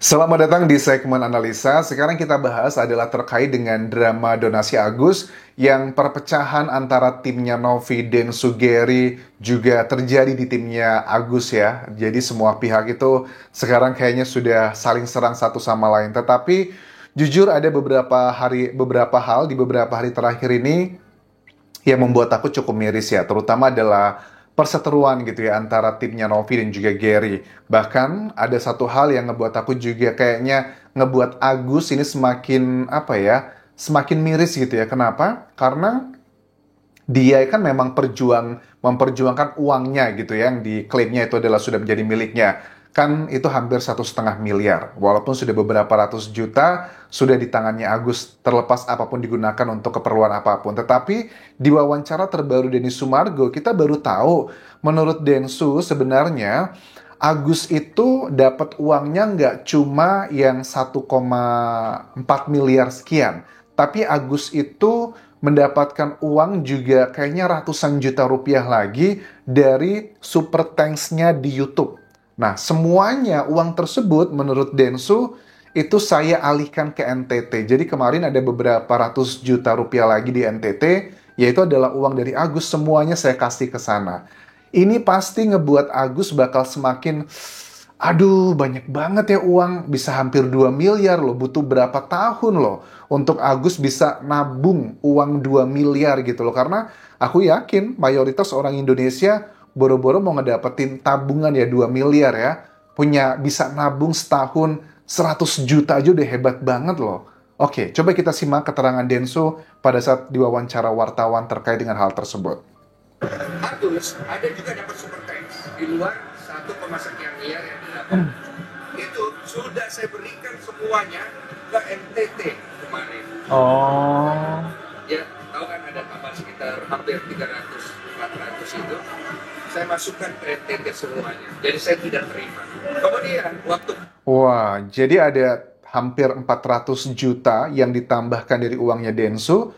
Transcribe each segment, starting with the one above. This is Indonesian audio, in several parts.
Selamat datang di segmen analisa. Sekarang kita bahas adalah terkait dengan drama donasi Agus yang perpecahan antara timnya Novi dan Sugeri juga terjadi di timnya Agus ya. Jadi semua pihak itu sekarang kayaknya sudah saling serang satu sama lain. Tetapi jujur ada beberapa hal di beberapa hari terakhir ini yang membuat aku cukup miris ya, terutama adalah perseteruan gitu ya antara timnya Novi dan juga Gary. Bahkan ada satu hal yang ngebuat aku juga kayaknya ngebuat Agus ini semakin apa ya, semakin miris gitu ya. Kenapa? Karena dia kan memang memperjuangkan uangnya gitu ya, yang diklaimnya itu adalah sudah menjadi miliknya. Kan itu hampir 1,5 miliar. Walaupun sudah beberapa ratus juta sudah di tangannya Agus, terlepas apapun digunakan untuk keperluan apapun. Tetapi di wawancara terbaru Denny Sumargo, kita baru tahu menurut Densu sebenarnya Agus itu dapat uangnya nggak cuma yang 1,4 miliar sekian. Tapi Agus itu mendapatkan uang juga kayaknya ratusan juta rupiah lagi dari super thanks-nya di YouTube. Nah, semuanya uang tersebut menurut Densu itu saya alihkan ke NTT. Jadi kemarin ada beberapa ratus juta rupiah lagi di NTT, yaitu adalah uang dari Agus, semuanya saya kasih ke sana. Ini pasti ngebuat Agus bakal semakin, aduh banyak banget ya uang, bisa hampir 2 miliar loh, butuh berapa tahun loh untuk Agus bisa nabung uang 2 miliar gitu loh. Karena aku yakin mayoritas orang Indonesia boro-boro mau ngedapetin tabungan ya 2 miliar ya, punya bisa nabung setahun 100 juta aja udah hebat banget loh. Oke, coba kita simak keterangan Denso pada saat diwawancara wartawan terkait dengan hal tersebut. Agus ada juga dapat super thanks di luar 1, sekian miliar yang didapat. Itu sudah saya berikan semuanya ke NTT kemarin. Oh. Ya, tahu kan ada tambah sekitar hampir 300-400 itu. Saya masukkan ke NTT semuanya. Jadi saya tidak terima. Kemudian waktu Wah, jadi ada hampir 400 juta yang ditambahkan dari uangnya Densu.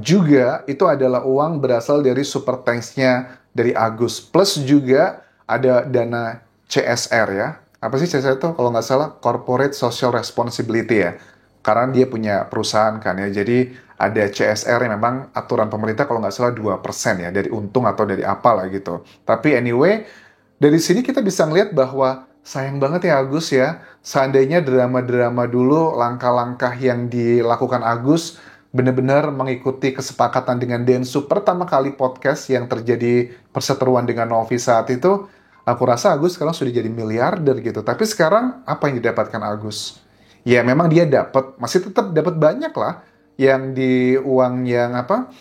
Juga itu adalah uang berasal dari super thanks-nya dari Agus. Plus juga ada dana CSR ya. Apa sih CSR itu? Kalau nggak salah, Corporate Social Responsibility ya. Karena dia punya perusahaan kan ya. Jadi ada CSR yang memang aturan pemerintah kalau nggak salah 2% ya. Dari untung atau dari apa lah gitu. Tapi anyway, dari sini kita bisa ngeliat bahwa sayang banget ya Agus ya. Seandainya drama-drama dulu, langkah-langkah yang dilakukan Agus benar-benar mengikuti kesepakatan dengan Densu pertama kali podcast yang terjadi perseteruan dengan Novi saat itu, aku rasa Agus sekarang sudah jadi miliarder gitu. Tapi sekarang apa yang didapatkan Agus? Ya memang dia masih tetap dapat banyak lah yang di uang yang apa,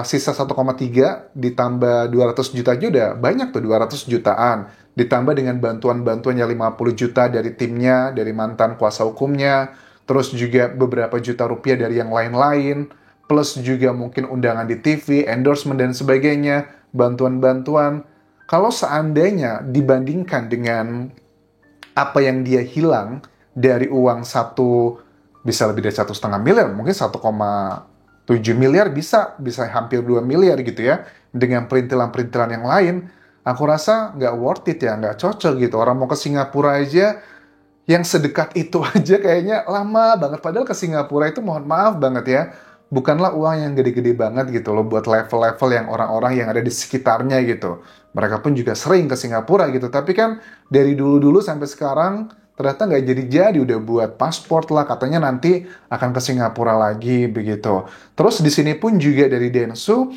sisa 1,3 ditambah 200 juta aja udah banyak tuh, 200 jutaan. Ditambah dengan bantuan-bantuan yang 50 juta dari timnya, dari mantan kuasa hukumnya, terus juga beberapa juta rupiah dari yang lain-lain, plus juga mungkin undangan di TV, endorsement dan sebagainya, bantuan-bantuan. Kalau seandainya dibandingkan dengan apa yang dia hilang dari uang bisa lebih dari 1,5 miliar, mungkin 1,7 miliar, bisa hampir 2 miliar gitu ya, dengan perintilan-perintilan yang lain, aku rasa nggak worth it ya, nggak cocok gitu. Orang mau ke Singapura aja, yang sedekat itu aja kayaknya lama banget. Padahal ke Singapura itu mohon maaf banget ya, bukanlah uang yang gede-gede banget gitu loh buat level-level yang orang-orang yang ada di sekitarnya gitu. Mereka pun juga sering ke Singapura gitu. Tapi kan dari dulu-dulu sampai sekarang ternyata nggak jadi-jadi, udah buat paspor lah, katanya nanti akan ke Singapura lagi begitu. Terus di sini pun juga dari Densu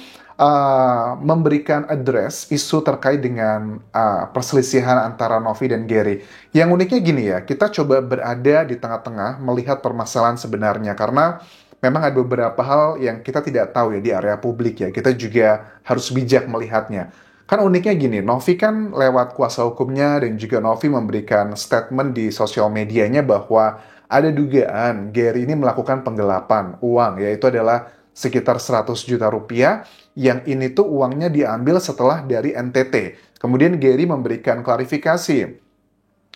memberikan address isu terkait dengan perselisihan antara Novi dan Gary. Yang uniknya gini ya, kita coba berada di tengah-tengah melihat permasalahan sebenarnya, karena memang ada beberapa hal yang kita tidak tahu ya di area publik ya. Kita juga harus bijak melihatnya. Kan uniknya gini, Novi kan lewat kuasa hukumnya dan juga Novi memberikan statement di sosial medianya bahwa ada dugaan Gary ini melakukan penggelapan uang, yaitu adalah sekitar 100 juta rupiah, yang ini tuh uangnya diambil setelah dari NTT. Kemudian Gary memberikan klarifikasi.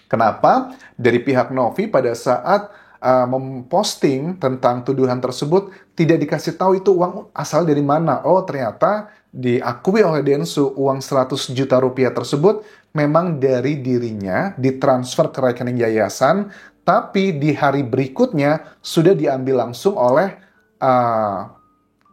Kenapa dari pihak Novi pada saat memposting tentang tuduhan tersebut tidak dikasih tahu itu uang asal dari mana. Oh ternyata diakui oleh Densu uang 100 juta rupiah tersebut memang dari dirinya ditransfer ke rekening yayasan, tapi di hari berikutnya sudah diambil langsung oleh uh,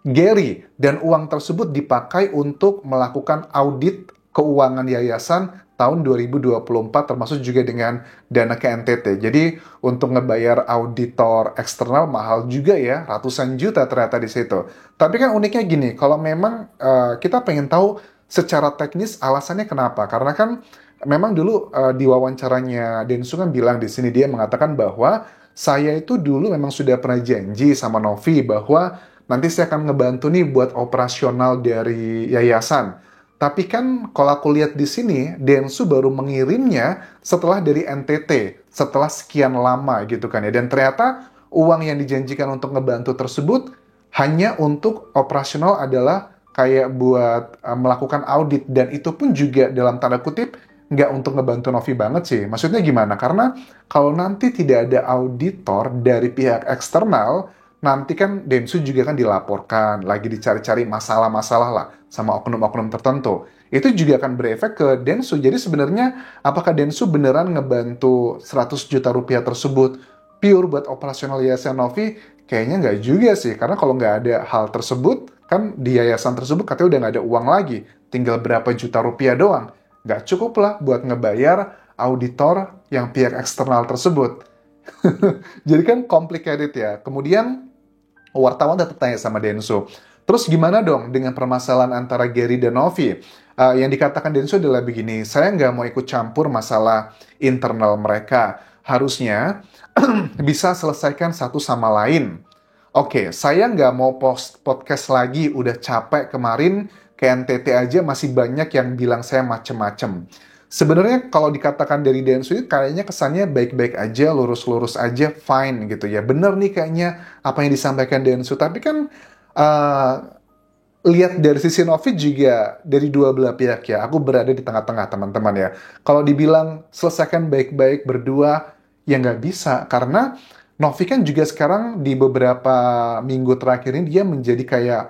Gary, dan uang tersebut dipakai untuk melakukan audit keuangan yayasan tahun 2024 termasuk juga dengan dana ke NTT. Jadi untuk ngebayar auditor eksternal mahal juga ya, ratusan juta ternyata di situ. Tapi kan uniknya gini, kalau memang kita pengen tahu secara teknis alasannya kenapa? Karena kan memang dulu di wawancaranya Densu kan bilang di sini dia mengatakan bahwa saya itu dulu memang sudah pernah janji sama Novi bahwa nanti saya akan ngebantu nih buat operasional dari yayasan. Tapi kan kalau aku lihat di sini, Densu baru mengirimnya setelah dari NTT, setelah sekian lama gitu kan ya. Dan ternyata uang yang dijanjikan untuk ngebantu tersebut hanya untuk operasional adalah kayak buat melakukan audit. Dan itu pun juga dalam tanda kutip nggak untuk ngebantu Novi banget sih. Maksudnya gimana? Karena kalau nanti tidak ada auditor dari pihak eksternal, nanti kan Densu juga kan dilaporkan, lagi dicari-cari masalah-masalah lah sama oknum-oknum tertentu. Itu juga akan berefek ke Densu. Jadi sebenarnya apakah Densu beneran ngebantu 100 juta rupiah tersebut pure buat operasional Yayasan Novi? Kayaknya nggak juga sih. Karena kalau nggak ada hal tersebut, kan di yayasan tersebut katanya udah nggak ada uang lagi. Tinggal berapa juta rupiah doang. Nggak cukup lah buat ngebayar auditor yang pihak eksternal tersebut. Jadi kan complicated ya. Kemudian wartawan tetap tanya sama Densu, terus gimana dong dengan permasalahan antara Gary dan Novi? Yang dikatakan Densu adalah begini, saya nggak mau ikut campur masalah internal mereka. Harusnya bisa selesaikan satu sama lain. Oke, saya nggak mau post podcast lagi, udah capek kemarin, ke NTT aja masih banyak yang bilang saya macem-macem. Sebenarnya kalau dikatakan dari Densu itu kayaknya kesannya baik-baik aja, lurus-lurus aja, fine gitu ya. Bener nih kayaknya apa yang disampaikan Densu. Tapi kan lihat dari sisi Novi juga dari dua belah pihak ya. Aku berada di tengah-tengah teman-teman ya. Kalau dibilang selesaikan baik-baik berdua, ya nggak bisa. Karena Novi kan juga sekarang di beberapa minggu terakhir ini dia menjadi kayak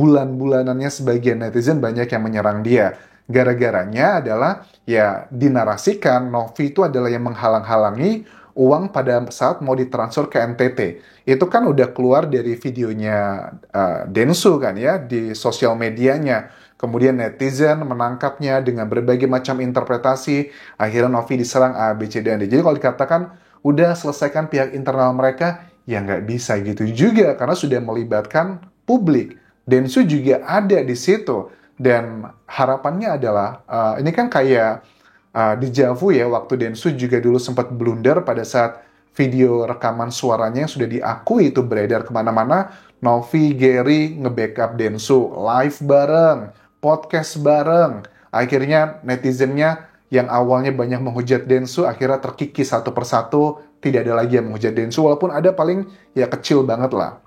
bulan-bulanannya sebagian netizen banyak yang menyerang dia. Gara-garanya adalah ya dinarasikan Novi itu adalah yang menghalang-halangi uang pada saat mau ditransfer ke NTT. Itu kan udah keluar dari videonya Densu kan ya di sosial medianya. Kemudian netizen menangkapnya dengan berbagai macam interpretasi. Akhirnya Novi diserang A, B, C, dan D. Jadi kalau dikatakan udah selesaikan pihak internal mereka, ya nggak bisa gitu juga karena sudah melibatkan publik. Densu juga ada di situ. Dan harapannya adalah, ini kan kayak dejavu ya, waktu Densu juga dulu sempat blunder pada saat video rekaman suaranya yang sudah diakui itu beredar kemana-mana, Novi, Gary nge-backup Densu, live bareng, podcast bareng. Akhirnya netizennya yang awalnya banyak menghujat Densu, akhirnya terkikis satu persatu, tidak ada lagi yang menghujat Densu, walaupun ada paling ya kecil banget lah.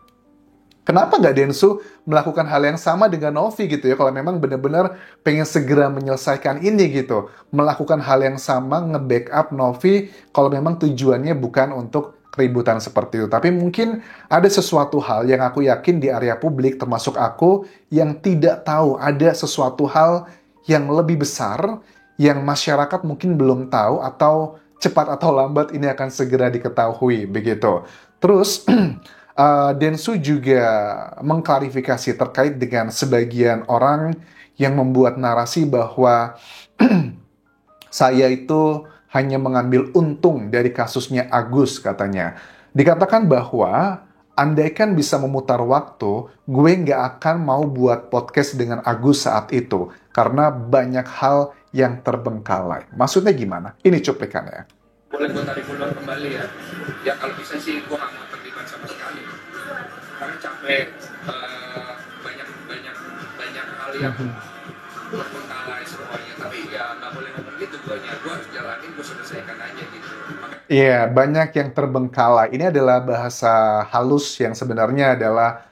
Kenapa nggak Densu melakukan hal yang sama dengan Novi gitu ya, kalau memang benar-benar pengen segera menyelesaikan ini gitu. Melakukan hal yang sama, nge-backup Novi, kalau memang tujuannya bukan untuk keributan seperti itu. Tapi mungkin ada sesuatu hal yang aku yakin di area publik, termasuk aku, yang tidak tahu ada sesuatu hal yang lebih besar, yang masyarakat mungkin belum tahu, atau cepat atau lambat ini akan segera diketahui, begitu. Terus, Densu juga mengklarifikasi terkait dengan sebagian orang yang membuat narasi bahwa saya itu hanya mengambil untung dari kasusnya Agus katanya. Dikatakan bahwa andaikan bisa memutar waktu, gue nggak akan mau buat podcast dengan Agus saat itu. Karena banyak hal yang terbengkalai. Maksudnya gimana? Ini cuplikannya. Boleh gue tarik ulur kembali ya. Ya kalau bisa sih gue nggak mau terlibat sama sekali. Karena capek, banyak hal yang terbengkalai semuanya. Tapi ya nggak boleh ngomong gitu. Gue harus jalanin, gue selesaikan aja gitu. Iya, banyak yang terbengkalai. Ini adalah bahasa halus yang sebenarnya adalah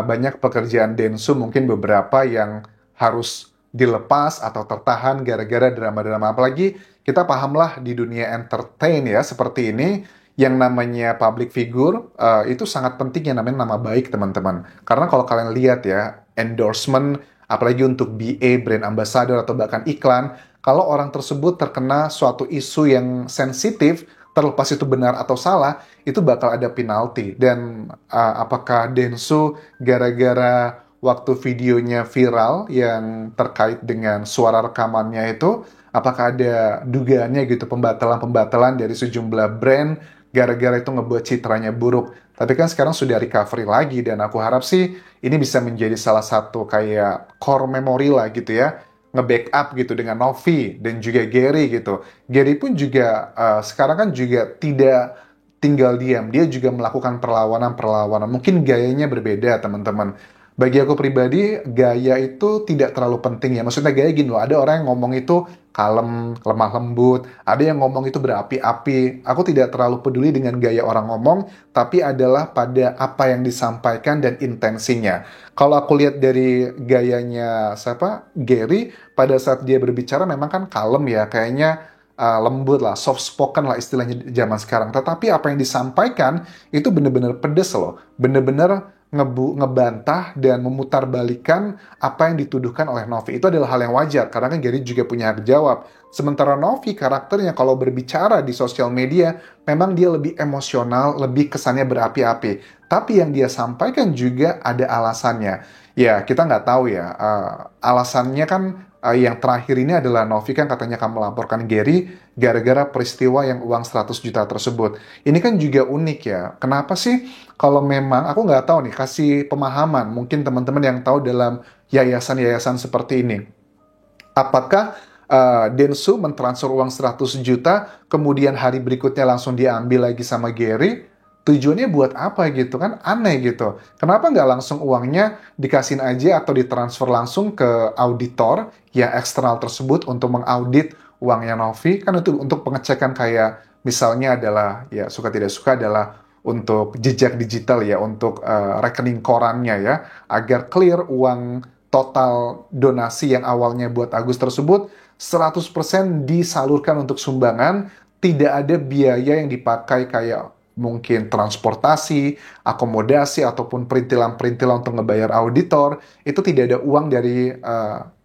banyak pekerjaan Densu, mungkin beberapa yang harus dilepas atau tertahan gara-gara drama-drama. Apalagi kita pahamlah di dunia entertain ya, seperti ini, yang namanya public figure, itu sangat penting yang namanya nama baik teman-teman. Karena kalau kalian lihat ya, endorsement apalagi untuk BA, brand ambassador, atau bahkan iklan, kalau orang tersebut terkena suatu isu yang sensitif, terlepas itu benar atau salah, itu bakal ada penalti. Dan apakah Densu gara-gara waktu videonya viral yang terkait dengan suara rekamannya itu, apakah ada dugaannya gitu pembatalan-pembatalan dari sejumlah brand gara-gara itu ngebuat citranya buruk. Tapi kan sekarang sudah recovery lagi, dan aku harap sih ini bisa menjadi salah satu kayak core memory lah gitu ya, nge-backup gitu dengan Novi dan juga Gary gitu. Gary pun juga sekarang kan juga tidak tinggal diam, dia juga melakukan perlawanan-perlawanan. Mungkin gayanya berbeda, teman-teman. Bagi aku pribadi, gaya itu tidak terlalu penting ya. Maksudnya gaya gini loh, ada orang yang ngomong itu kalem, lemah lembut, ada yang ngomong itu berapi-api. Aku tidak terlalu peduli dengan gaya orang ngomong, tapi adalah pada apa yang disampaikan dan intensinya. Kalau aku lihat dari gayanya Gary, pada saat dia berbicara memang kan kalem ya, kayaknya lembut lah, soft spoken lah istilahnya zaman sekarang. Tetapi apa yang disampaikan itu benar-benar pedes loh, benar-benar ngebantah dan memutarbalikkan apa yang dituduhkan oleh Novi. Itu adalah hal yang wajar, karena kan Gary juga punya hak jawab. Sementara Novi karakternya kalau berbicara di sosial media, memang dia lebih emosional, lebih kesannya berapi-api. Tapi yang dia sampaikan juga ada alasannya. Ya, kita nggak tahu ya. Alasannya kan yang terakhir ini adalah Novi kan katanya akan melaporkan Gary gara-gara peristiwa yang uang 100 juta tersebut. Ini kan juga unik ya. Kenapa sih kalau memang, aku nggak tahu nih, kasih pemahaman, mungkin teman-teman yang tahu dalam yayasan-yayasan seperti ini. Apakah Densu mentransfer uang 100 juta, kemudian hari berikutnya langsung diambil lagi sama Gary? Tujuannya buat apa gitu kan? Aneh gitu. Kenapa nggak langsung uangnya dikasihin aja atau ditransfer langsung ke auditor yang eksternal tersebut untuk mengaudit uangnya Novi? Kan itu untuk pengecekan kayak misalnya adalah, ya suka tidak suka adalah untuk jejak digital ya, untuk rekening korannya ya, agar clear uang total donasi yang awalnya buat Agus tersebut 100% disalurkan untuk sumbangan, tidak ada biaya yang dipakai kayak mungkin transportasi, akomodasi, ataupun perintilan-perintilan untuk ngebayar auditor. Itu tidak ada uang dari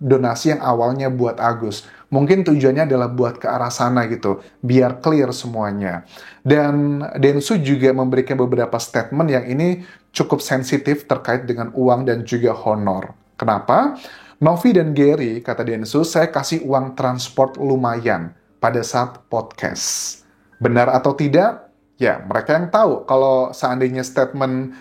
donasi yang awalnya buat Agus. Mungkin tujuannya adalah buat ke arah sana gitu, biar clear semuanya. Dan Densu juga memberikan beberapa statement yang ini cukup sensitif terkait dengan uang dan juga honor. Kenapa? Novi dan Gary, kata Densu, saya kasih uang transport lumayan pada saat podcast. Benar atau tidak? Ya, mereka yang tahu. Kalau seandainya statement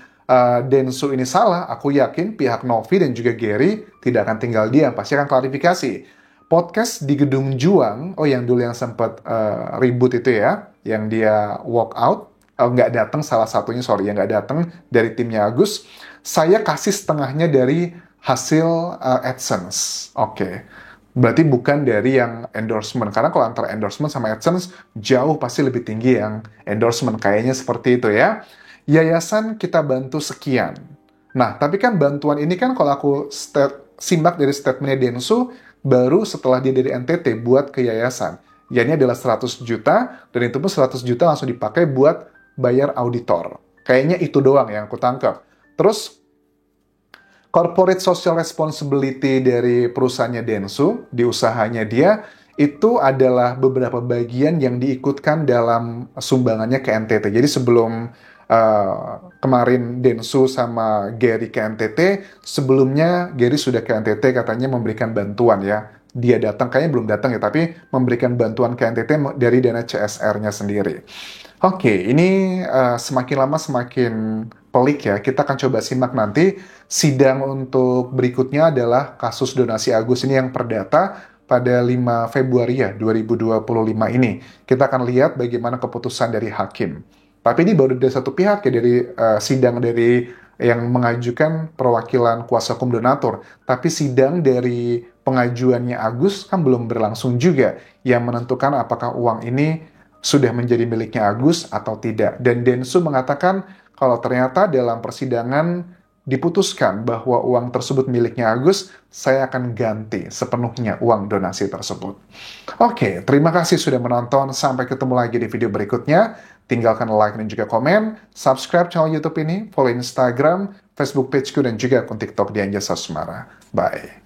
Densu ini salah, aku yakin pihak Novi dan juga Gary tidak akan tinggal diam, pasti akan klarifikasi. Podcast di Gedung Juang, yang dulu yang sempat ribut itu ya, yang dia walk out, nggak datang salah satunya, yang nggak datang dari timnya Agus, saya kasih setengahnya dari hasil AdSense. Oke. Berarti bukan dari yang endorsement. Karena kalau antara endorsement sama AdSense, jauh pasti lebih tinggi yang endorsement. Kayaknya seperti itu ya. Yayasan kita bantu sekian. Nah, tapi kan bantuan ini kan kalau aku simak dari statementnya Densu, baru setelah dia dari NTT buat ke yayasan. Ya, ini adalah 100 juta, dan itu pun 100 juta langsung dipakai buat bayar auditor. Kayaknya itu doang yang aku tangkap. Terus, corporate social responsibility dari perusahaannya Densu, di usahanya dia, itu adalah beberapa bagian yang diikutkan dalam sumbangannya ke NTT. Jadi sebelum kemarin Densu sama Gary ke NTT, sebelumnya Gary sudah ke NTT katanya memberikan bantuan ya. Dia datang, kayaknya belum datang ya, tapi memberikan bantuan ke NTT dari dana CSR-nya sendiri. Oke, ini semakin lama semakin pelik ya. Kita akan coba simak nanti. Sidang untuk berikutnya adalah kasus donasi Agus ini yang perdata pada 5 Februari ya, 2025 ini. Kita akan lihat bagaimana keputusan dari hakim. Tapi ini baru dari satu pihak ya, dari sidang dari yang mengajukan perwakilan kuasa hukum donatur. Tapi sidang dari pengajuannya Agus kan belum berlangsung juga, yang menentukan apakah uang ini sudah menjadi miliknya Agus atau tidak. Dan Densu mengatakan kalau ternyata dalam persidangan diputuskan bahwa uang tersebut miliknya Agus, saya akan ganti sepenuhnya uang donasi tersebut. Oke, terima kasih sudah menonton. Sampai ketemu lagi di video berikutnya. Tinggalkan like dan juga komen. Subscribe channel YouTube ini, follow Instagram, Facebook pageku, dan juga akun TikTok di Anjasa Semara. Bye.